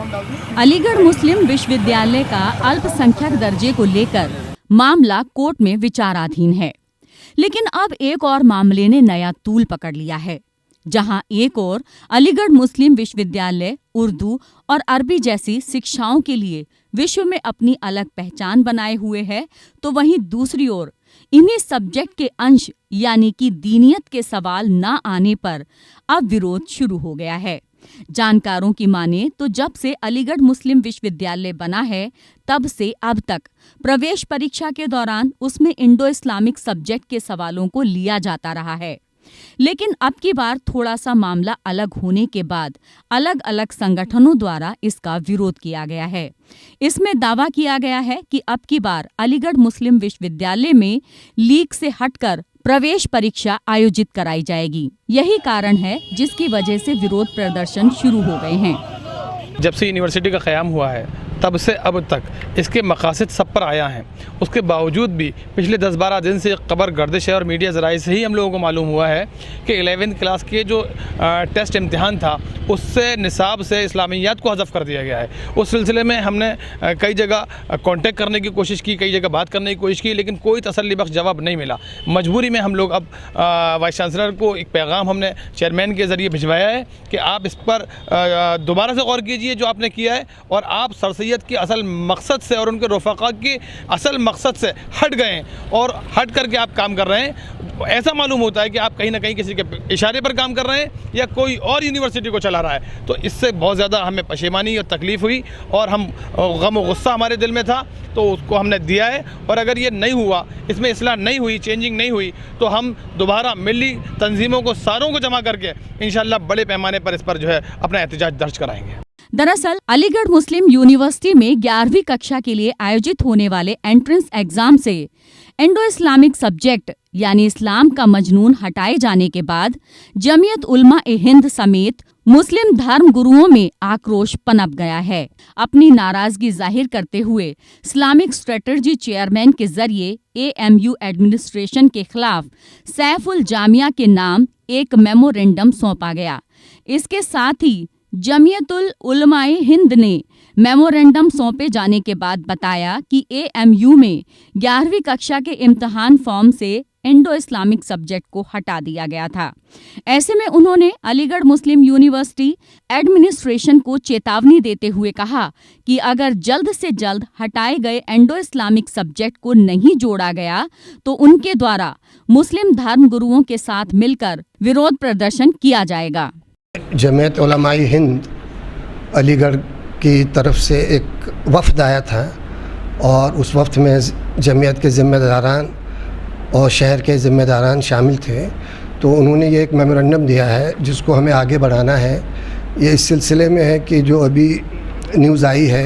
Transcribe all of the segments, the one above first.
अलीगढ़ मुस्लिम विश्वविद्यालय का अल्पसंख्यक दर्जे को लेकर मामला कोर्ट में विचाराधीन है, लेकिन अब एक और मामले ने नया तूल पकड़ लिया है। जहां एक ओर अलीगढ़ मुस्लिम विश्वविद्यालय उर्दू और अरबी जैसी शिक्षाओं के लिए विश्व में अपनी अलग पहचान बनाए हुए है, तो वहीं दूसरी ओर इन्हीं सब्जेक्ट के अंश यानी कि दीनियत के सवाल न आने पर अब विरोध शुरू हो गया है। जानकारों की माने तो जब से अलीगढ़ मुस्लिम विश्वविद्यालय बना है, तब से अब तक प्रवेश परीक्षा के दौरान उसमें इंडो इस्लामिक सब्जेक्ट के सवालों को लिया जाता रहा है। लेकिन अब की बार थोड़ा सा मामला अलग होने के बाद अलग अलग संगठनों द्वारा इसका विरोध किया गया है। इसमें दावा किया गया है कि अब की बार अलीगढ़ मुस्लिम विश्वविद्यालय में लीक से हटकर प्रवेश परीक्षा आयोजित कराई जाएगी। यही कारण है जिसकी वजह से विरोध प्रदर्शन शुरू हो गए हैं। जब से यूनिवर्सिटी का क़याम हुआ है तब से अब तक इसके मकासद सब पर आया हैं। उसके बावजूद भी पिछले 10-12 दिन से खबर गर्दिश है और मीडिया ज़राए से ही हम लोगों को मालूम हुआ है कि 11th क्लास के जो टेस्ट इम्तिहान था उससे निसाब से इस्लामियात को हज़फ कर दिया गया है। उस सिलसिले में हमने कई जगह कांटेक्ट करने की कोशिश की, कई जगह बात करने की कोशिश की, लेकिन कोई तसल्ली बख्श जवाब नहीं मिला। मजबूरी में हम लोग अब वाइस चांसलर को एक पैगाम हमने चेयरमैन के ज़रिए भिजवाया है कि आप इस पर दोबारा से गौर कीजिए जो आपने किया है, और आप सरसैयद की असल मकसद से और उनके रफ़ाक़ा की असल मकसद से हट गए हैं और हट करके आप काम कर रहे हैं। ऐसा मालूम होता है कि आप कहीं ना कहीं किसी के इशारे पर काम कर रहे हैं या कोई और यूनिवर्सिटी को चला रहा है। तो इससे बहुत ज़्यादा हमें पशेमानी और तकलीफ़ हुई और हम गम और गुस्सा हमारे दिल में था, तो उसको हमने दिया है। और अगर ये नहीं हुआ, इसमें इस्लाह नहीं हुई, चेंजिंग नहीं हुई, तो हम दोबारा मिली तंजीमों को सारों को जमा करके इंशाअल्लाह बड़े पैमाने पर इस पर जो है अपना एहतजाज दर्ज कराएंगे। दरअसल अलीगढ़ मुस्लिम यूनिवर्सिटी में 11वीं कक्षा के लिए आयोजित होने वाले एंट्रेंस एग्जाम से इंडो इस्लामिक सब्जेक्ट यानी इस्लाम का मजनून हटाए जाने के बाद जमीयत उलमा ए हिंद समेत मुस्लिम धर्म गुरुओं में आक्रोश पनप गया है। अपनी नाराजगी जाहिर करते हुए इस्लामिक स्ट्रेटजी चेयरमैन के जरिए AMU एडमिनिस्ट्रेशन के खिलाफ सैफुल जामिया के नाम एक मेमोरेंडम सौंपा गया। इसके साथ ही जमीयतुल उलमाए हिंद ने मेमोरेंडम सौंपे जाने के बाद बताया कि AMU में 11वीं कक्षा के इम्तिहान फॉर्म से इंडो इस्लामिक सब्जेक्ट को हटा दिया गया था। ऐसे में उन्होंने अलीगढ़ मुस्लिम यूनिवर्सिटी एडमिनिस्ट्रेशन को चेतावनी देते हुए कहा कि अगर जल्द से जल्द हटाए गए इंडो इस्लामिक सब्जेक्ट को नहीं जोड़ा गया तो उनके द्वारा मुस्लिम धर्म गुरुओं के साथ मिलकर विरोध प्रदर्शन किया जाएगा। जमीयत उलमाए हिंद अलीगढ़ की तरफ से एक वफ़द आया था और उस वफ़द में जमीयत के ज़िम्मेदारान और शहर के ज़िम्मेदारान शामिल थे। तो उन्होंने ये एक मेमोरेंडम दिया है जिसको हमें आगे बढ़ाना है। ये इस सिलसिले में है कि जो अभी न्यूज़ आई है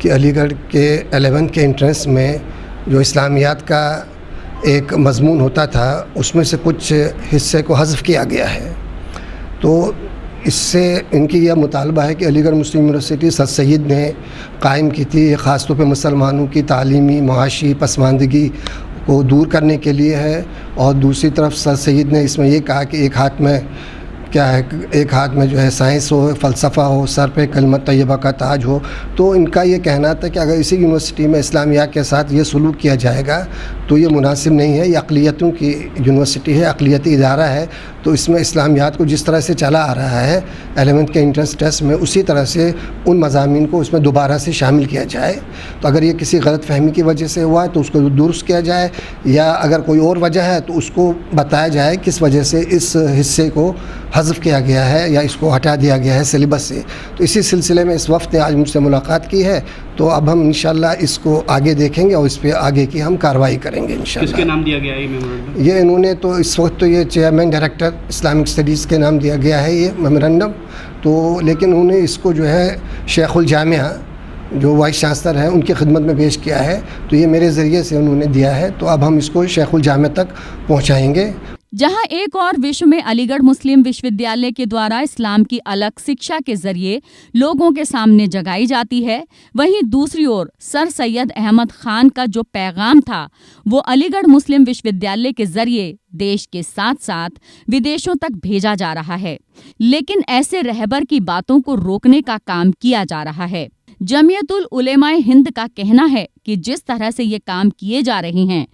कि अलीगढ़ के 11th के एंट्रेंस में जो इस्लामियात का एक मज़मून होता था उसमें से कुछ हिस्से को हज़फ किया गया है। तो इससे इनकी यह मुतालबा है कि अलीगढ़ मुस्लिम यूनिवर्सिटी सर सैयद ने कायम की थी, ख़ास तौर पे मुसलमानों की तालीमी मुआशी पसमानदगी को दूर करने के लिए है। और दूसरी तरफ सर सैयद ने इसमें ये कहा कि एक हाथ में क्या है, एक हाथ में जो है साइंस हो, फ़लसफ़ा हो, सर पे कलमत तैयबा का ताज हो। तो इनका ये कहना था कि अगर इसी यूनिवर्सिटी में इस्लामियात के साथ ये सलूक किया जाएगा तो ये मुनासिब नहीं है। ये अक़लियतों की यूनिवर्सिटी है, अक़लियती इदारा है, तो इसमें इस्लामियात को जिस तरह से चला आ रहा है 11th के एंट्रेंस टेस्ट में, उसी तरह से उन मज़ामीन को उसमें दोबारा से शामिल किया जाए। तो अगर ये किसी गलत फहमी की वजह से हुआ है तो उसको दुरुस्त किया जाए, या अगर कोई और वजह है तो उसको बताया जाए किस वजह से इस हिस्से को हज़फ किया गया है या इसको हटा दिया गया है सिलेबस से। तो इसी सिलसिले में इस वफ़द ने आज मुझसे मुलाकात की है, तो अब हम इंशाल्लाह इसको आगे देखेंगे और इस पर आगे की हम कार्रवाई करेंगे इंशाल्लाह। किसके नाम दिया गया है ये मेमोरेंडम? ये इन्होंने तो इस वक्त तो ये चेयरमैन डायरेक्टर इस्लामिक स्टडीज़ के नाम दिया गया है ये मेमोरेंडम। तो लेकिन उन्होंने इसको जो है शेखुल जामिया जो वाइस चांसलर हैं उनकी खिदमत में पेश किया है, तो ये मेरे ज़रिए से उन्होंने दिया है। तो अब हम इसको शेखुल जामिया तक पहुँचाएँगे। जहां एक और विश्व में अलीगढ़ मुस्लिम विश्वविद्यालय के द्वारा इस्लाम की अलग शिक्षा के जरिए लोगों के सामने जगाई जाती है, वहीं दूसरी ओर सर सैयद अहमद खान का जो पैगाम था वो अलीगढ़ मुस्लिम विश्वविद्यालय के जरिए देश के साथ साथ विदेशों तक भेजा जा रहा है। लेकिन ऐसे रहबर की बातों को रोकने का काम किया जा रहा है। जमीयतुल उलेमाए हिंद का कहना है कि जिस तरह से ये काम किए जा रहे हैं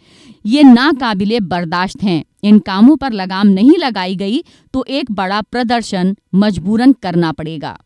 ये नाकाबिले बर्दाश्त हैं। इन कामों पर लगाम नहीं लगाई गई तो एक बड़ा प्रदर्शन मजबूरन करना पड़ेगा।